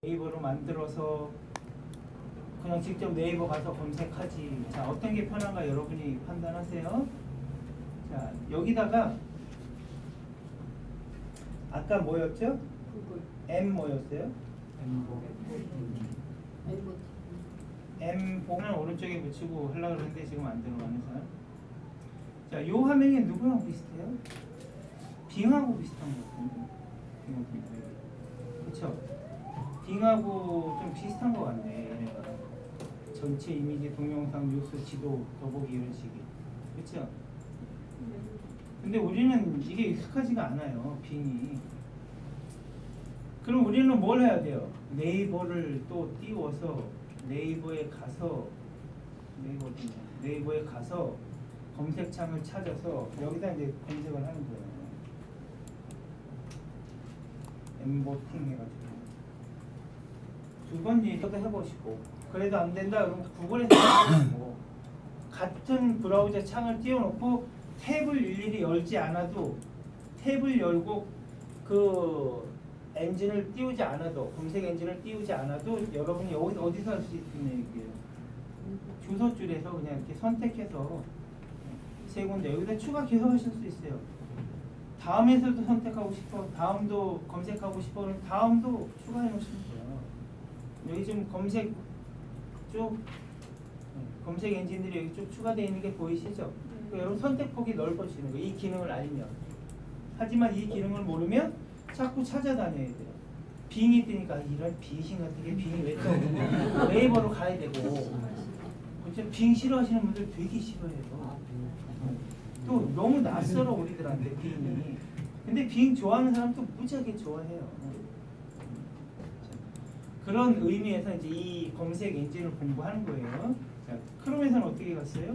네이버로 만들어서 그냥 직접 네이버 가서 검색하지. 자, 어떤 게 편한가 여러분이 판단하세요. 자, 여기다가 아까 뭐였죠? M 뭐였어요? M 보면 오른쪽에 붙이고 하려고 그러는데 지금 안 들어가는 사람. 자, 요 화면이 누구랑 비슷해요? 빙하고 비슷한 것 같은데. 그쵸? 빙하고 좀 비슷한 것 같네, 얘네가. 전체 이미지, 동영상, 뉴스, 지도, 더보기 이런 식이. 그쵸? 근데 우리는 이게 익숙하지가 않아요, 빙이. 그럼 우리는 뭘 해야 돼요? 네이버를 또 띄워서 네이버에 가서 검색창을 찾아서 여기다 이제 검색을 하는 거예요. 엠보팅 해가지고 두 번 얘기도 해보시고, 그래도 안 된다 그러면 구글에서 해보시고, 같은 브라우저 창을 띄워놓고 탭을 일일이 열지 않아도, 탭을 열고 그 엔진을 띄우지 않아도, 검색 엔진을 띄우지 않아도 여러분이 어디서 할 수 있는 얘기예요. 주소줄에서 그냥 이렇게 선택해서 세 군데 여기다 추가 기억하실 수 있어요. 다음에서도 선택하고 싶어, 다음도 검색하고 싶어, 그럼 다음도 추가해 놓으시면 돼요. 여기 지금 검색 쭉 검색 엔진들이 여기 쭉 추가되어 있는 게 보이시죠? 그러니까 여러분 선택폭이 넓어지는 거예요. 이 기능을 알면. 하지만 이 기능을 모르면 자꾸 찾아다녀야 돼요. 빙이 뜨니까 이런 비신 같은 게 빙이 왜 떠? 네이버로 가야 되고. 그렇죠? 빙 싫어하시는 분들 되게 싫어해요. 또 너무 낯설어 우리들한테 빙이. 근데 빙 좋아하는 사람도 무지하게 좋아해요. 그런 의미에서 이제 이 검색 엔진을 공부하는 거예요. 자, 크롬에서는 어떻게 갔어요?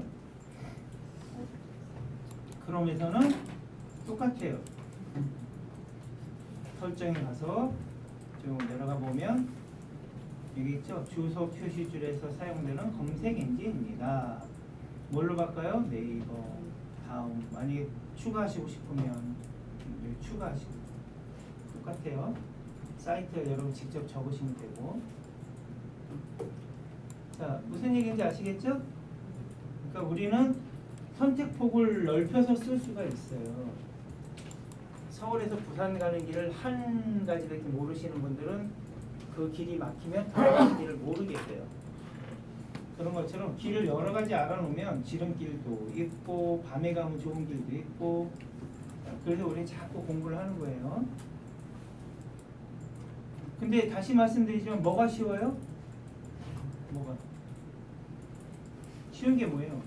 크롬에서는 똑같아요. 설정에 가서 좀 내려가 보면 여기 있죠? 주소 표시줄에서 사용되는 검색 엔진입니다. 뭘로 바꿔요? 네이버. 다음. 만약에 추가하시고 싶으면 여기 추가하시고. 똑같아요. 사이트 여러분 직접 적으시면 되고. 자, 무슨 얘기인지 아시겠죠? 그러니까 우리는 선택폭을 넓혀서 쓸 수가 있어요. 서울에서 부산 가는 길을 한 가지밖에 모르시는 분들은 그 길이 막히면 다른 길을 모르게 돼요. 그런 것처럼 길을 여러 가지 알아놓으면 지름길도 있고 밤에 가면 좋은 길도 있고, 그래서 우리는 자꾸 공부를 하는 거예요. 근데 다시 말씀드리지만 뭐가 쉬워요? 뭐가? 쉬운 게 뭐예요?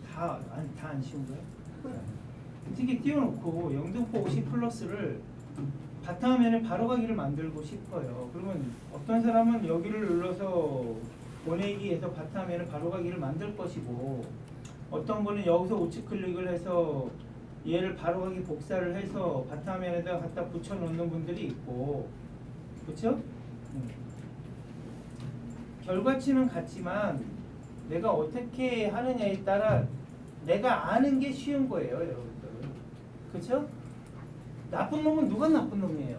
다 안 쉬운 거예요? 특히 띄워놓고 영등포 50 플러스를 바탕화면에 바로 가기를 만들고 싶어요. 그러면 어떤 사람은 여기를 눌러서 보내기에서 바탕화면에 바로 가기를 만들 것이고, 어떤 분은 여기서 우측 클릭을 해서 얘를 바로 가기 복사를 해서 바탕화면에다 갖다 붙여 놓는 분들이 있고, 그렇죠? 결과치는 같지만 내가 어떻게 하느냐에 따라 내가 아는 게 쉬운 거예요, 여러분들. 그렇죠? 나쁜 놈은 누가 나쁜 놈이에요?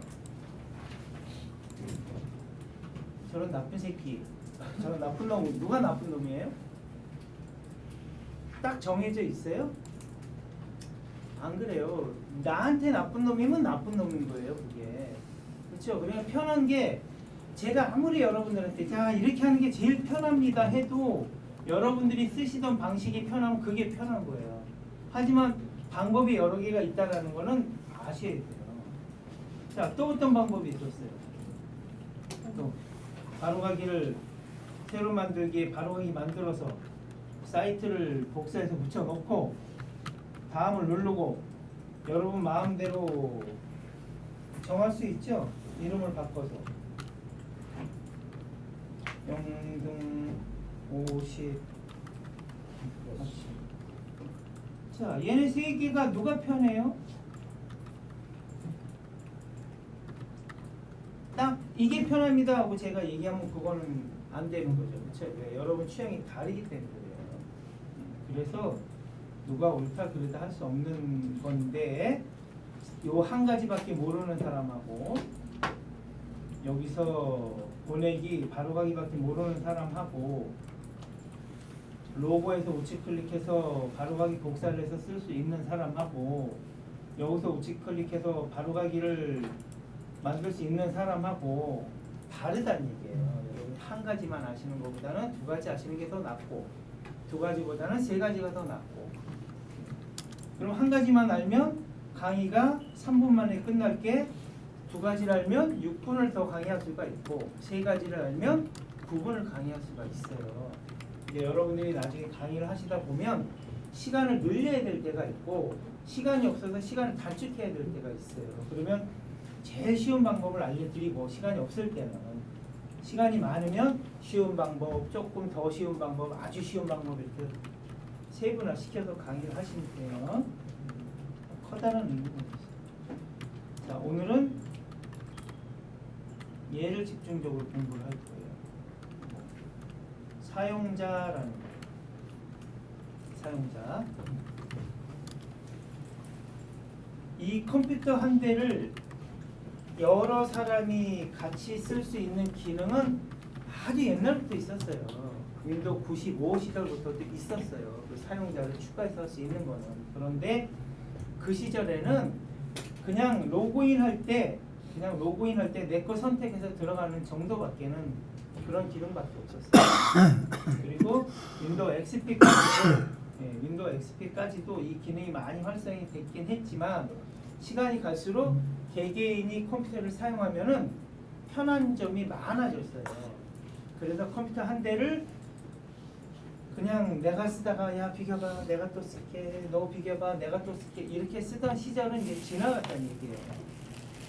저런 나쁜 새끼, 저런 나쁜 놈은 누가 나쁜 놈이에요? 딱 정해져 있어요? 안 그래요. 나한테 나쁜 놈이면 나쁜 놈인 거예요, 그게. 그렇죠? 그냥 편한 게, 제가 아무리 여러분들한테 자 이렇게 하는 게 제일 편합니다 해도 여러분들이 쓰시던 방식이 편하면 그게 편한 거예요. 하지만 방법이 여러 개가 있다는 거는 아셔야 돼요. 자, 또 어떤 방법이 있었어요? 또 바로가기를 새로 만들기에 바로가기 만들어서 사이트를 복사해서 붙여놓고 다음을 누르고 여러분 마음대로 정할 수 있죠? 이름을 바꿔서 영등 50. 자, 얘네 세 개가 누가 편해요? 딱 이게 편합니다 하고 제가 얘기하면 그거는 안 되는 거죠. 그렇죠? 왜? 여러분 취향이 다르기 때문에 그래요. 그래서 누가 옳다 그르다 할 수 없는 건데, 요 한 가지밖에 모르는 사람하고 여기서 보내기 바로가기밖에 모르는 사람하고 로고에서 우측 클릭해서 바로가기 복사를 해서 쓸 수 있는 사람하고 여기서 우측 클릭해서 바로가기를 만들 수 있는 사람하고 다르다는 얘기예요. 여러분 한 가지만 아시는 것보다는 두 가지 아시는 게 더 낫고 두 가지보다는 세 가지가 더 낫고. 그럼 한 가지만 알면 강의가 3분 만에 끝날 게 두 가지를 알면 6분을 더 강의할 수가 있고 세 가지를 알면 9분을 강의할 수가 있어요. 이제 여러분들이 나중에 강의를 하시다 보면 시간을 늘려야 될 때가 있고 시간이 없어서 시간을 단축해야 될 때가 있어요. 그러면 제일 쉬운 방법을 알려드리고 시간이 없을 때는 시간이 많으면 쉬운 방법, 조금 더 쉬운 방법, 아주 쉬운 방법 이렇게 세분화 시켜서 강의를 하시면 돼요. 커다란 의미가 있어요. 자, 오늘은 얘를 집중적으로 공부를 할 거예요. 사용자라는 거예요. 사용자. 이 컴퓨터 한 대를 여러 사람이 같이 쓸 수 있는 기능은 아주 옛날부터 있었어요. 윈도우 95 시절부터도 있었어요. 그 사용자를 추가해서 할 수 있는 거는. 그런데 그 시절에는 그냥 로그인 할 때 내 거 선택해서 들어가는 정도밖에는 그런 기능밖에 없었어요. 그리고 윈도우 XP까지도 이 기능이 많이 활성이 됐긴 했지만 시간이 갈수록 개개인이 컴퓨터를 사용하면은 편한 점이 많아졌어요. 그래서 컴퓨터 한 대를 그냥 내가 쓰다가 야 비켜봐 내가 또 쓸게 너 비켜봐 내가 또 쓸게 이렇게 쓰던 시절은 이제 지나갔다는 얘기예요.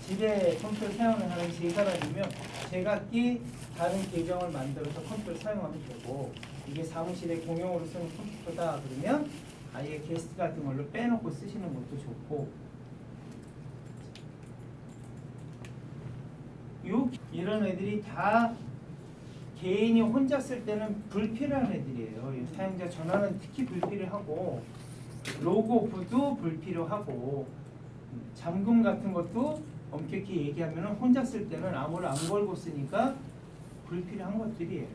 집에 컴퓨터 사용하는 사람이 제 사람이면 제각기 다른 계정을 만들어서 컴퓨터를 사용하면 되고 이게 사무실에 공용으로 쓰는 컴퓨터다 그러면 아예 게스트 같은 걸로 빼놓고 쓰시는 것도 좋고 이런 애들이 다 개인이 혼자 쓸 때는 불필요한 애들이에요. 사용자 전화는 특히 불필요하고 로고부도 불필요하고 잠금 같은 것도 엄격히 얘기하면 혼자 쓸 때는 암호를 안 걸고 쓰니까 불필요한 것들이에요.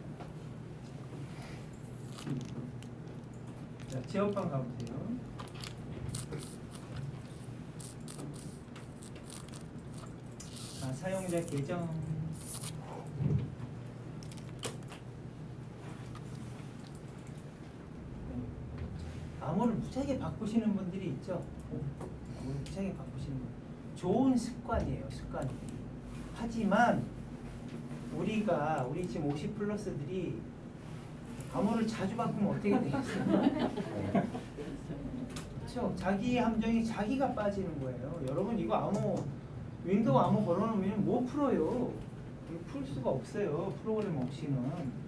자, 제어방 가보세요. 사용자 계정 암호를 무지하게 바꾸시는 분들이 있죠. 암호를 무지하게 바꾸시는 분. 좋은 습관이에요. 습관. 하지만 우리 지금 50 플러스들이 암호를 자주 바꾸면 어떻게 되겠어요? 그렇죠. 자기 함정이 자기가 빠지는 거예요. 여러분 이거 암호 윈도우 암호 걸어놓으면 못 풀어요. 풀 수가 없어요. 프로그램 없이는.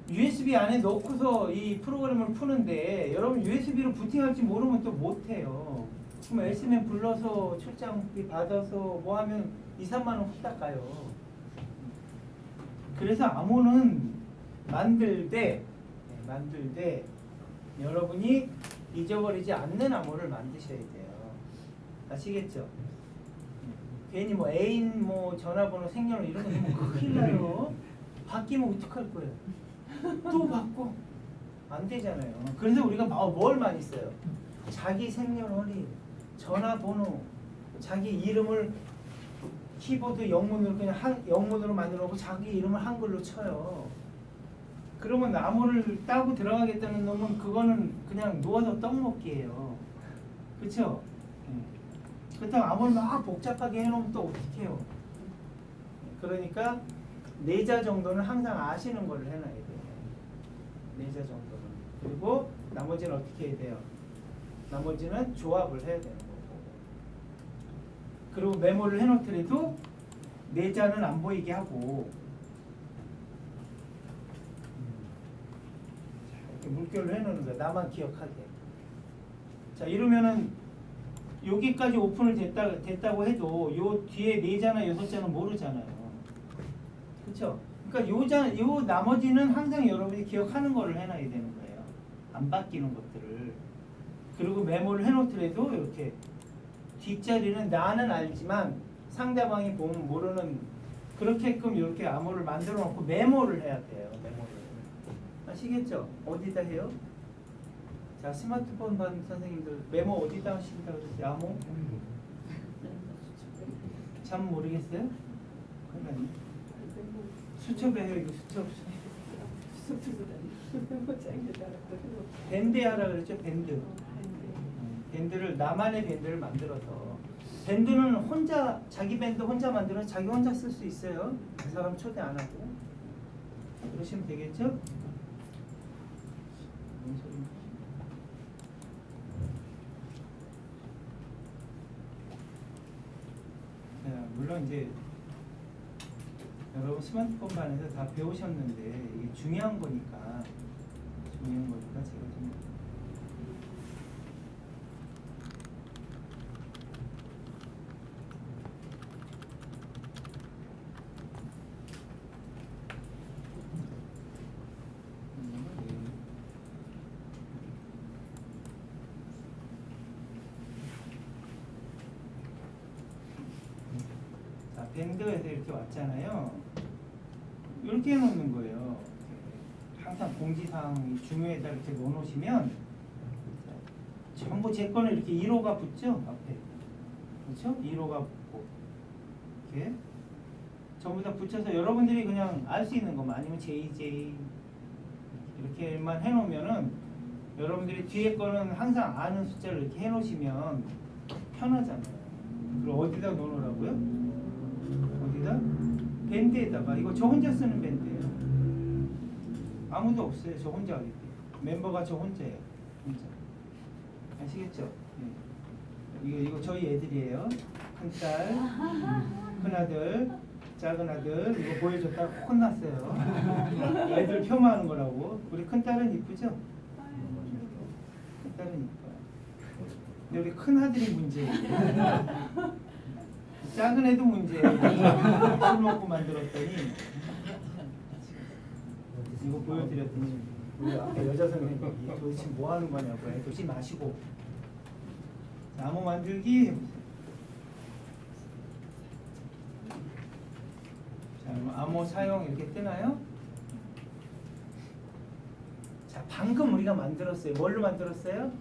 USB 안에 넣고서 이 프로그램을 푸는데 여러분 USB로 부팅할지 모르면 또 못해요. 그럼 S맨 불러서 출장비 받아서 뭐 하면 2, 3만 원 후딱 가요. 그래서 암호는 만들 때 여러분이 잊어버리지 않는 암호를 만드셔야 돼요. 아시겠죠? 괜히 뭐 애인 뭐 전화번호 생년월 이런 거 되면 큰일 나요. 바뀌면 어떡할 거예요? 또 바꿔. 안 되잖아요. 그래서 우리가 뭘 많이 써요? 자기 생년월일, 전화번호, 자기 이름을 키보드 영문으로 그냥 영문으로 만들어 놓고 자기 이름을 한글로 쳐요. 그러면 암호를 따고 들어가겠다는 놈은 그거는 그냥 누워서 떡먹기예요. 그렇죠? 그렇다고 암호를 막 복잡하게 해놓으면 또 어떻게 해요? 그러니까 내자 정도는 항상 아시는 걸로 해놔야 돼요. 내자 정도는. 그리고 나머지는 어떻게 해야 돼요? 나머지는 조합을 해야 되는 거고. 그리고 메모를 해놓더라도 내자는 안 보이게 하고 이렇게 물결로 해놓는 거야. 나만 기억하게. 자 이러면은 여기까지 오픈을 됐다고 해도 요 뒤에 4자나 6자는 모르잖아요. 그렇죠? 그러니까 요 나머지는 항상 여러분이 기억하는 거를 해놔야 되는 거예요. 안 바뀌는 것들을. 그리고 메모를 해놓더라도 이렇게 뒷자리는 나는 알지만 상대방이 보면 모르는 그렇게끔 이렇게 암호를 만들어 놓고 메모를 해야 돼요. 메모를. 아시겠죠? 어디다 해요? 자, 스마트폰 받는 선생님들 메모 어디다 하신다고 그랬어요? 암호? 참 모르겠어요? 그러니까 수첩에 해요. 이거 수첩. 밴드 하라 그랬죠? 밴드. 밴드를 나만의 밴드를 만들어서 밴드는 혼자 자기 밴드 혼자 만들어서 자기 혼자 쓸 수 있어요. 그 사람 초대 안 하고 그러시면 되겠죠? 뭔 소리야? 네, 물론 이제 여러분 스마트폰 반에서 다 배우셨는데 이게 중요한 거니까 제가 좀 밴드에서 이렇게 왔잖아요. 이렇게 해놓는 거예요. 항상 공지사항이 중요에다 이렇게 넣어놓으시면 전부 제 거는 이렇게 1호가 붙죠? 앞에. 그렇죠? 1호가 붙고 이렇게 전부 다 붙여서 여러분들이 그냥 알 수 있는 것만 아니면 JJ 이렇게만 해놓으면은 여러분들이 뒤에 거는 항상 아는 숫자를 이렇게 해놓으시면 편하잖아요. 그럼 어디다 넣어놓으라고요? 어디다? 밴드에다가. 이거 저 혼자 쓰는 밴드예요. 아무도 없어요. 저 혼자 하기 때문에. 멤버가 저 혼자예요. 혼자. 아시겠죠? 네. 이거 저희 애들이에요. 큰딸, 큰아들, 작은아들. 이거 보여줬다가 혼났어요. 애들 폄하하는 거라고. 우리 큰딸은 이쁘죠? 큰딸은 이뻐요. 근데 우리 큰아들이 문제예요. 작은 애도 문제예요. 술 먹고 만들었더니 이거 보여드렸더니 우리 앞에 여자 선생님이 도대체 뭐 하는 거냐고 도대체 마시고 자, 암호 만들기 해보세요. 자, 암호 사용 이렇게 뜨나요? 자, 방금 우리가 만들었어요. 뭘로 만들었어요?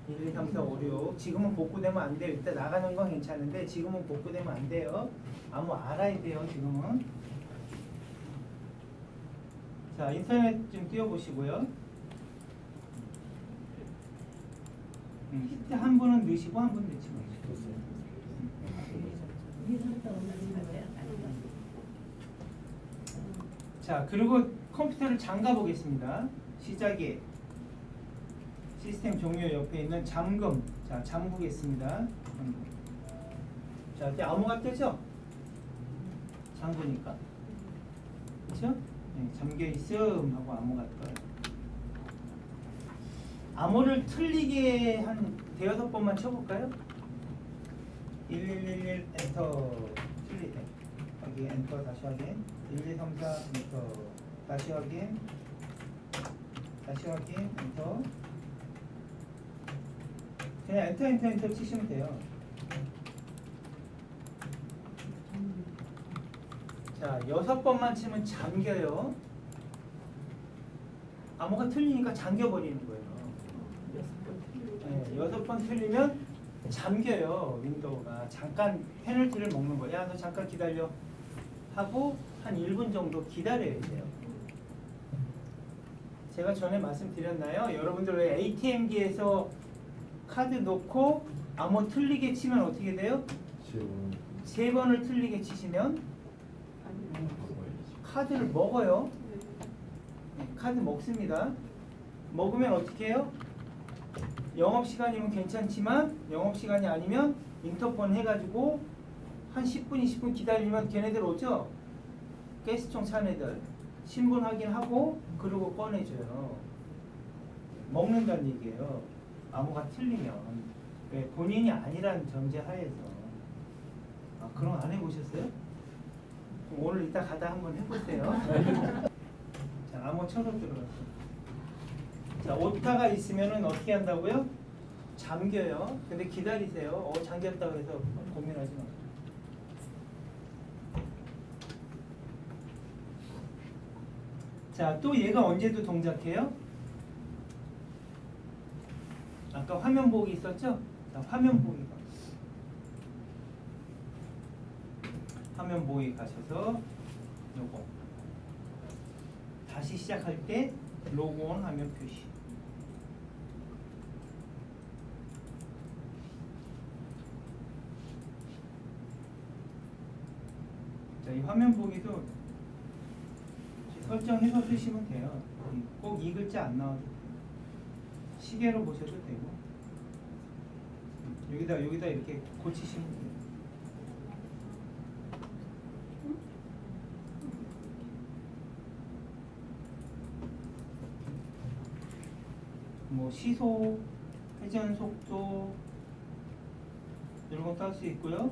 1, 2, 3, 4, 5, 6. 지금은 복구되면 안 돼요. 이따 나가는 건 괜찮은데 지금은 복구되면 안 돼요. 암호 알아야 돼요. 지금은. 자, 인터넷 좀 띄워보시고요. 히트 한 분은 넣으시고 한 분 넣지 마시고. 자, 그리고 컴퓨터를 잠가 보겠습니다. 시작에 시스템 종료 옆에 있는 잠금. 자, 잠그겠습니다. 자, 이렇게 암호가 뜨죠? 잠그니까. 그렇죠? 네, 잠겨 있음 하고 암호가 떠요. 암호를 틀리게 한 대여섯 번만 쳐볼까요? 1111 엔터 틀리게. 여기 엔터 다시 확인. 1234 엔터 다시 확인. 다시 확인 엔터. 그냥 엔터 치시면 돼요. 자, 6번만 치면 잠겨요. 암호가 틀리니까 잠겨버리는 거예요. 네, 6번 틀리면 잠겨요. 윈도우가. 잠깐 페널티를 먹는 거야. 야, 너 잠깐 기다려. 하고 한 1분 정도 기다려야 돼요. 제가 전에 말씀드렸나요? 여러분들 왜 ATM기에서 카드 놓고 암호 틀리게 치면 어떻게 돼요? 3번을 틀리게 치시면 카드를 먹어요. 네, 카드 먹습니다. 먹으면 어떻게 해요? 영업시간이면 괜찮지만 영업시간이 아니면 인터폰 해가지고 한 10분, 20분 기다리면 걔네들 오죠? 가스총 찬 애들 신분 확인하고 그리고 꺼내줘요. 먹는다는 얘기예요. 암호가 틀리면. 왜? 본인이 아니라는 전제하에서. 아, 그럼 안 해보셨어요? 오늘 이따 가다 한번 해보세요. 자, 암호 쳐서 들어갔어. 자, 오타가 있으면은 어떻게 한다고요? 잠겨요. 근데 기다리세요. 잠겼다 그래서 고민하지 마. 자, 또 얘가 언제도 동작해요? 아까 화면 보기 있었죠? 자, 화면 보기 가. 화면 보기 가셔서 요거 다시 시작할 때 로그온 화면 표시. 자, 이 화면 보기도 설정해서 쓰시면 돼요. 꼭 이 글자 안 나와도 돼요. 시계로 보셔도 되고 여기다 이렇게 고치시면 돼요. 뭐 시속, 회전 속도 이런 것도 할 수 있고요.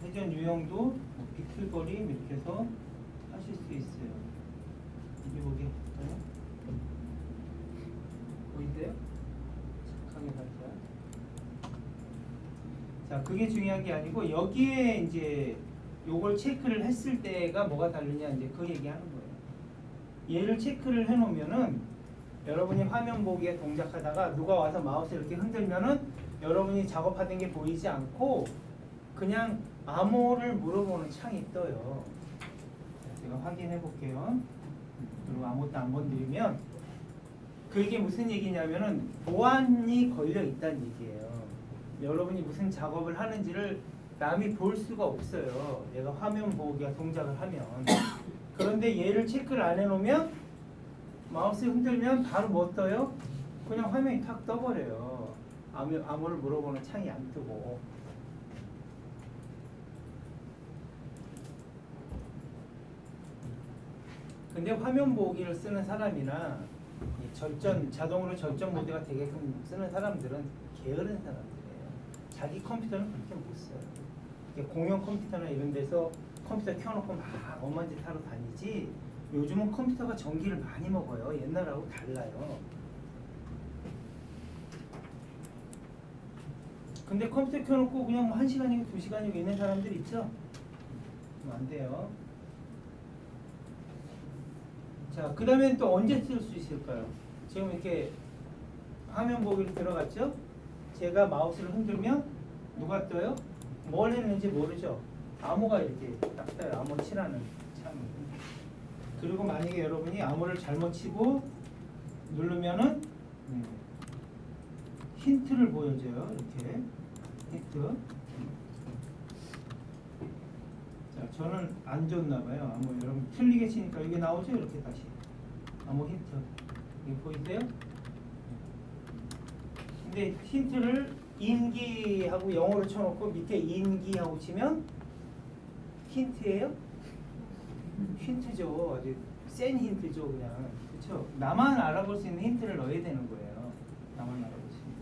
회전 유형도 뭐 빅슬 거림 이렇게 해서 하실 수 있어요. 이게 보기 해볼까요? 보이세요? 착하게 살짝. 자, 그게 중요한 게 아니고 여기에 이제 요걸 체크를 했을 때가 뭐가 다르냐 이제 그 얘기하는 거예요. 얘를 체크를 해놓으면은 여러분이 화면 보기에 동작하다가 누가 와서 마우스를 이렇게 흔들면은 여러분이 작업하던 게 보이지 않고 그냥 암호를 물어보는 창이 떠요. 자, 제가 확인해 볼게요. 그리고 아무것도 안 건드리면 그게 무슨 얘기냐면은 보안이 걸려 있다는 얘기예요. 여러분이 무슨 작업을 하는지를 남이 볼 수가 없어요. 얘가 화면 보기가 동작을 하면. 그런데 얘를 체크를 안 해놓으면 마우스 흔들면 바로 뭐 떠요? 그냥 화면이 탁 떠버려요. 암호를 물어보는 창이 안 뜨고. 근데 화면 보기를 쓰는 사람이나 자동으로 절전 모드가 되게끔 쓰는 사람들은 게으른 사람들이에요. 자기 컴퓨터는 그렇게 못 써요. 공용 컴퓨터나 이런 데서 컴퓨터 켜놓고 막 엄한 짓 하러 다니지 요즘은 컴퓨터가 전기를 많이 먹어요. 옛날하고 달라요. 근데 컴퓨터 켜놓고 그냥 1시간이고 2시간이고 있는 사람들 있죠? 안 돼요. 자, 그 다음에 또 언제 쓸 수 있을까요? 지금 이렇게 화면 보기로 들어갔죠? 제가 마우스를 흔들면 누가 떠요? 뭘 했는지 모르죠? 암호가 이렇게 딱 떠요. 암호 칠하는 창이. 그리고 만약에 여러분이 암호를 잘못 치고 누르면은 힌트를 보여줘요. 이렇게 힌트. 자, 저는 안 줬나봐요. 암호 여러분 틀리게 치니까 이게 나오죠? 이렇게 다시 암호 힌트. 이거 보이세요? 근데 힌트를 인기하고 영어로 쳐놓고 밑에 인기하고 치면 힌트예요? 힌트죠. 아주 센 힌트죠, 그냥. 그렇죠? 나만 알아볼 수 있는 힌트를 넣어야 되는 거예요. 나만 알아볼 수 있는.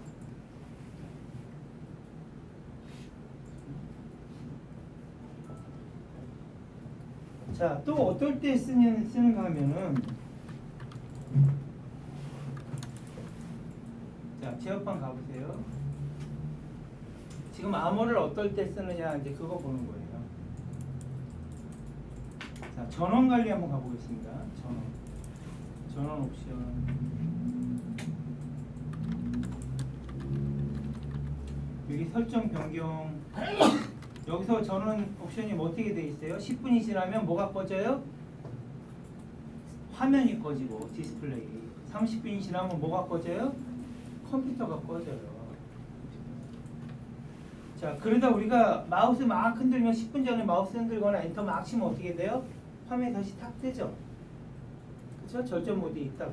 자, 또 어떨 때 쓰는가 하면은 자, 제어판 가보세요. 지금 암호를 어떨 때 쓰느냐 이제 그거 보는 거예요. 자, 전원 관리 한번 가보겠습니다. 전원 옵션. 여기 설정 변경. 여기서 전원 옵션이 뭐 어떻게 돼 있어요? 10분이 지나면 뭐가 꺼져요? 화면이 꺼지고 디스플레이. 30분이 지나면 뭐가 꺼져요? 컴퓨터가 꺼져요. 자, 그러다 우리가 마우스 막 흔들면 10분 전에 마우스 흔들거나 엔터 막 치면 어떻게 돼요? 화면이 다시 탁 뜨죠. 그쵸? 절전 모드에 있다가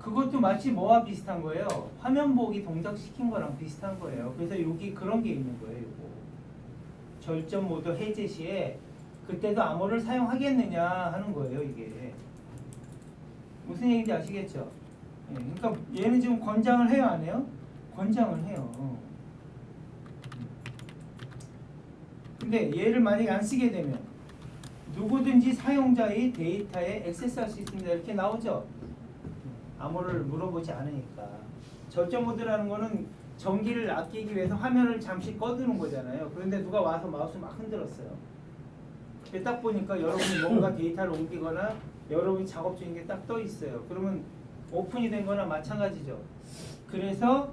그것도 마치 뭐와 비슷한 거예요? 화면 보기 동작시킨 거랑 비슷한 거예요. 그래서 여기 그런 게 있는 거예요. 이거. 절전 모드 해제 시에 그때도 암호를 사용하겠느냐 하는 거예요. 이게 무슨 얘기인지 아시겠죠? 예, 그러니까 얘는 지금 권장을 해요, 안 해요? 권장을 해요. 근데 얘를 만약에 안 쓰게 되면 누구든지 사용자의 데이터에 액세스할 수 있습니다. 이렇게 나오죠? 암호를 물어보지 않으니까. 절전 모드라는 거는 전기를 아끼기 위해서 화면을 잠시 꺼두는 거잖아요. 그런데 누가 와서 마우스 막 흔들었어요. 딱 보니까 여러분이 뭔가 데이터를 옮기거나 여러분이 작업 중인 게 딱 떠 있어요. 그러면 오픈이 된 거나 마찬가지죠. 그래서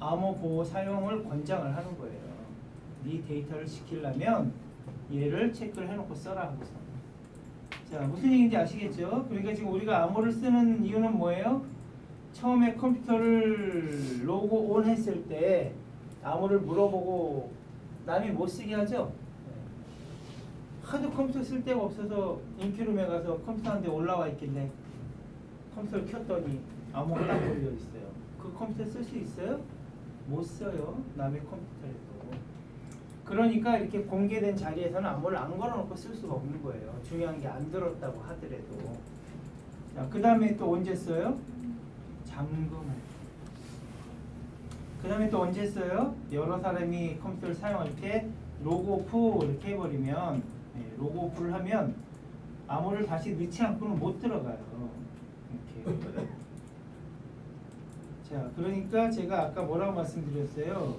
암호 보호 사용을 권장을 하는 거예요. 네 데이터를 시키려면 얘를 체크를 해놓고 써라 하고서. 자, 무슨 얘기인지 아시겠죠? 그러니까 지금 우리가 암호를 쓰는 이유는 뭐예요? 처음에 컴퓨터를 로그 온 했을 때 암호를 물어보고 남이 못 쓰게 하죠? 하도 컴퓨터 쓸 데가 없어서 인큐룸에 가서 컴퓨터 한 대 올라와 있길래 컴퓨터를 켰더니 암호가 딱 걸려 있어요. 그 컴퓨터 쓸 수 있어요? 못 써요. 남의 컴퓨터에도. 그러니까 이렇게 공개된 자리에서는 암호를 안 걸어놓고 쓸 수가 없는 거예요. 중요한 게 안 들었다고 하더라도. 자, 그 다음에 또 언제 써요? 잠금을. 그 다음에 또 언제 써요? 여러 사람이 컴퓨터를 사용할 때 로그 오프 이렇게 해버리면, 로그 오프를 하면 암호를 다시 넣지 않고는 못 들어가요. 이렇게. 자, 그러니까 제가 아까 뭐라고 말씀드렸어요?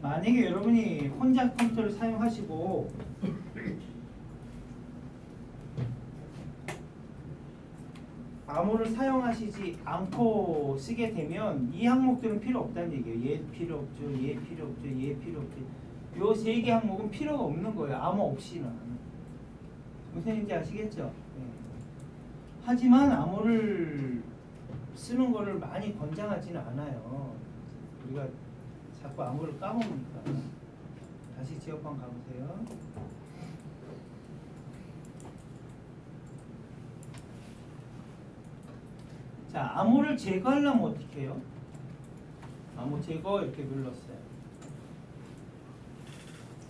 만약에 여러분이 혼자 컴퓨터를 사용하시고 암호를 사용하시지 않고 쓰게 되면 이 항목들은 필요 없다는 얘기예요. 얘 필요 없죠, 얘 필요 없죠, 얘 필요 없죠. 요 세 개 항목은 필요가 없는 거예요. 암호 없이는. 무슨 얘기인지 아시겠죠? 네. 하지만 암호를 쓰는 거를 많이 권장하지는 않아요. 우리가 자꾸 암호를 까먹으니까. 다시 지역방 가보세요. 자, 암호를 제거하려면 어떻게 해요? 암호 제거 이렇게 눌렀어요.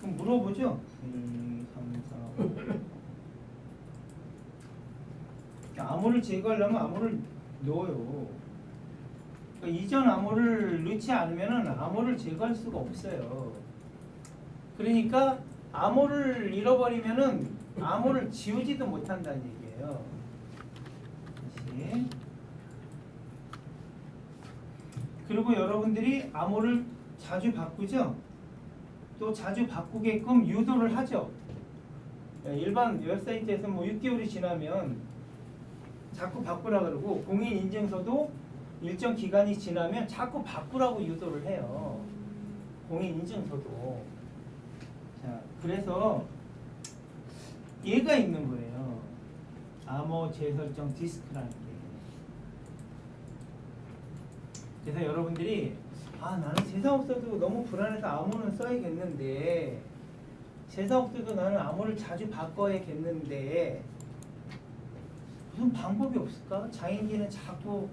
그럼 물어보죠? 1, 2, 3, 4, 5. 암호를 제거하려면 암호를 넣어요. 그러니까 이전 암호를 넣지 않으면 암호를 제거할 수가 없어요. 그러니까 암호를 잃어버리면은 암호를 지우지도 못한다는 얘기예요. 다시. 그리고 여러분들이 암호를 자주 바꾸죠? 또 자주 바꾸게끔 유도를 하죠. 일반 웹사이트에서 뭐 6개월이 지나면 자꾸 바꾸라 그러고 공인인증서도 일정 기간이 지나면 자꾸 바꾸라고 유도를 해요. 공인인증서도. 자, 그래서 얘가 있는 거예요. 암호 재설정 디스크라는 게. 그래서 여러분들이 나는 세상 없어도 너무 불안해서 암호는 써야겠는데 세상 없어도 나는 암호를 자주 바꿔야겠는데 무슨 방법이 없을까? 장인기는 자꾸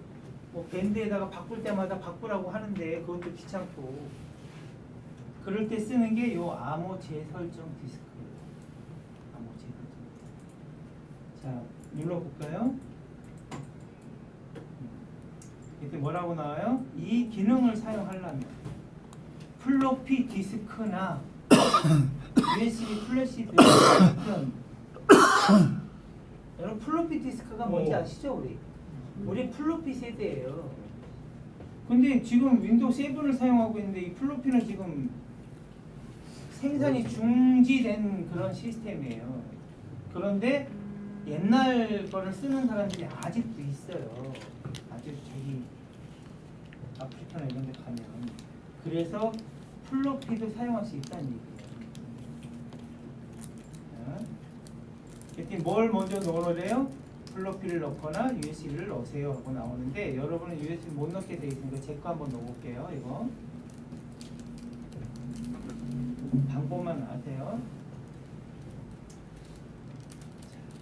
뭐 밴드에다가 바꿀 때마다 바꾸라고 하는데 그것도 귀찮고 그럴 때 쓰는 게 요 암호 재설정 디스크예요. 암호 재설정. 자, 눌러볼까요? 이때 뭐라고 나와요? 이 기능을 사용하려면 플로피 디스크나 USB 플래시 드라이브는 여러분 플로피 디스크가 뭔지 아시죠? 우리 플로피 세대예요. 근데 지금 윈도우 7을 사용하고 있는데 이 플로피는 지금 생산이 중지된 그런 시스템이에요. 그런데 옛날 거를 쓰는 사람들이 아직도 있어요. 아직도 저기 아프리카나 이런 데 가면. 그래서 플로피도 사용할 수 있다는 얘기예요. 이렇게 뭘 먼저 넣으래요? 플로피를 넣거나 USB를 넣으세요 하고 나오는데 여러분은 USB 못 넣게 돼 있으니까 제 거 한번 넣어볼게요. 이거 방법만 아세요.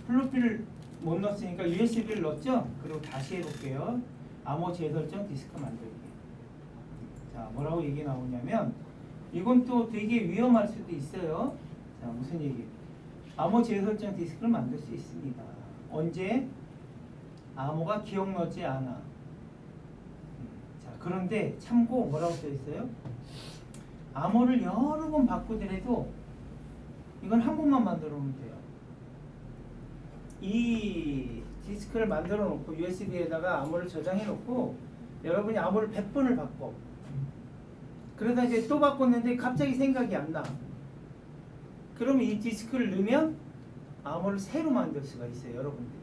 플로피를 못 넣었으니까 USB를 넣었죠? 그리고 다시 해볼게요. 암호 재설정 디스크 만들기. 자, 뭐라고 얘기 나오냐면 이건 또 되게 위험할 수도 있어요. 자, 무슨 얘기? 암호 재설정 디스크를 만들 수 있습니다. 언제? 암호가 기억 넣지 않아. 자, 그런데 참고 뭐라고 써 있어요? 암호를 여러 번 바꾸더라도 이건 한 번만 만들어 놓으면 돼요. 이 디스크를 만들어 놓고 USB에다가 암호를 저장해 놓고 여러분이 암호를 100번을 바꿔. 그러다 이제 또 바꿨는데 갑자기 생각이 안 나. 그러면 이 디스크를 넣으면 암호를 새로 만들 수가 있어요, 여러분들이.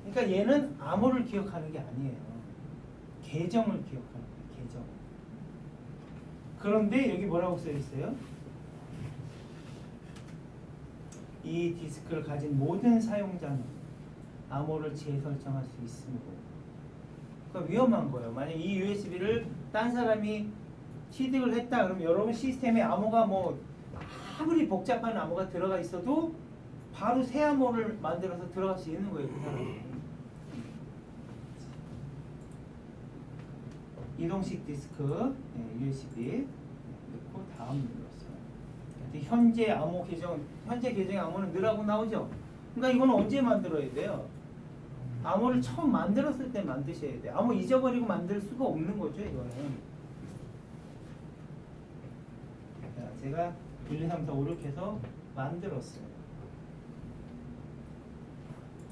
그러니까 얘는 암호를 기억하는 게 아니에요. 계정을 기억하는 거예요, 계정. 그런데 여기 뭐라고 써 있어요? 이 디스크를 가진 모든 사용자는 암호를 재설정할 수 있으므로. 그러니까 위험한 거예요. 만약 이 USB를 딴 사람이 취득을 했다 그러면 여러분 시스템에 암호가 뭐 아무리 복잡한 암호가 들어가 있어도 바로 새 암호를 만들어서 들어갈 수 있는 거예요, 그 사람이. 이동식 디스크 USB 넣고 다음 눌렀어요. 현재 암호 계정, 현재 계정의 암호는 넣으라고 나오죠. 그러니까 이거는 언제 만들어야 돼요? 암호를 처음 만들었을 때 만드셔야 돼요. 암호 잊어버리고 만들 수가 없는 거죠, 이거는. 자, 제가 1, 2, 3, 4, 5, 6 해서 만들었어요.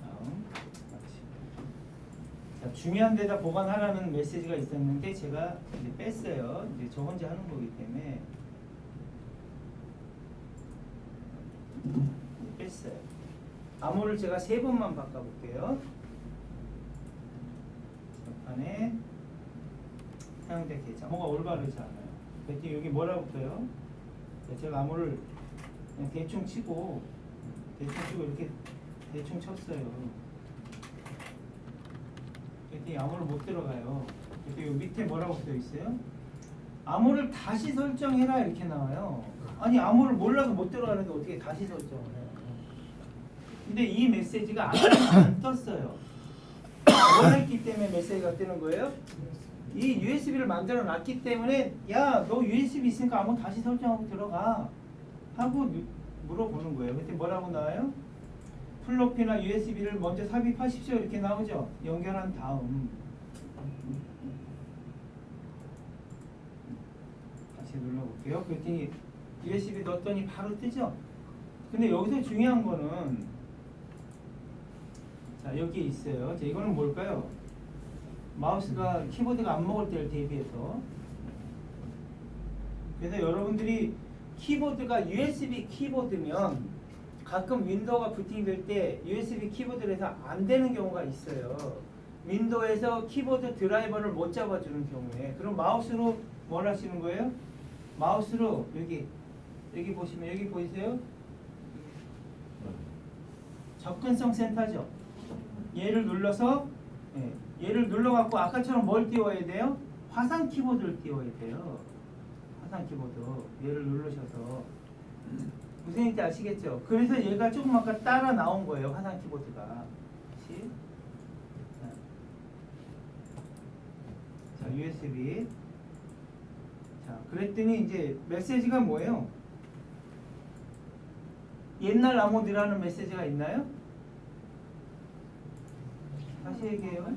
다음. 자, 중요한 데다 보관하라는 메시지가 있었는데 제가 이제 뺐어요. 이제 저 혼자 하는 거기 때문에 뺐어요. 암호를 제가 3번만 바꿔볼게요. 안에 사용자 계정. 암호가 올바르지 않아요. 그랬더니 여기 뭐라고 써요? 제가 암호를 그냥 대충 치고 이렇게 대충 쳤어요. 그랬더니 암호를 못 들어가요. 그랬더니 여기 밑에 뭐라고 써 있어요? 암호를 다시 설정해라 이렇게 나와요. 아니 암호를 몰라서 못 들어가는데 어떻게 다시 설정을 해요? 근데 이 메시지가 안 떴어요. 원했기 때문에 메시지가 뜨는 거예요. 이 USB를 만들어 놨기 때문에 야, 너 USB 있으니까 암호 다시 설정하고 들어가 하고 물어보는 거예요. 그때 뭐라고 나와요? 플로피나 USB를 먼저 삽입하십시오 이렇게 나오죠. 연결한 다음 다시 눌러볼게요. 그랬더니 USB 넣었더니 바로 뜨죠. 근데 여기서 중요한 거는 자, 여기 있어요. 자, 이거는 뭘까요? 마우스가 키보드가 안 먹을 때를 대비해서. 그래서 여러분들이 키보드가 USB 키보드면 가끔 윈도우가 부팅될 때 USB 키보드를 해서 안 되는 경우가 있어요. 윈도우에서 키보드 드라이버를 못 잡아주는 경우에. 그럼 마우스로 뭘 하시는 거예요? 마우스로 여기 보시면 여기 보이세요? 접근성 센터죠. 얘를 눌러서 얘를 눌러갖고 아까처럼 뭘 띄워야 돼요? 화상 키보드를 띄워야 돼요. 화상 키보드 얘를 누르셔서 무슨 얘기인지 아시겠죠? 그래서 얘가 조금 아까 따라 나온 거예요. 화상 키보드가. 그렇지? 자, USB. 자, 그랬더니 이제 메시지가 뭐예요? 옛날 암호드라는 메시지가 있나요? 다시 얘기해요.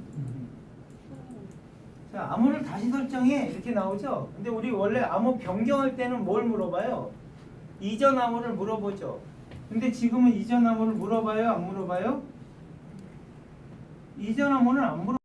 자, 암호를 다시 설정해 이렇게 나오죠. 근데 우리 원래 암호 변경할 때는 뭘 물어봐요? 이전 암호를 물어보죠. 근데 지금은 이전 암호를 물어봐요? 안 물어봐요? 이전 암호는 안 물어.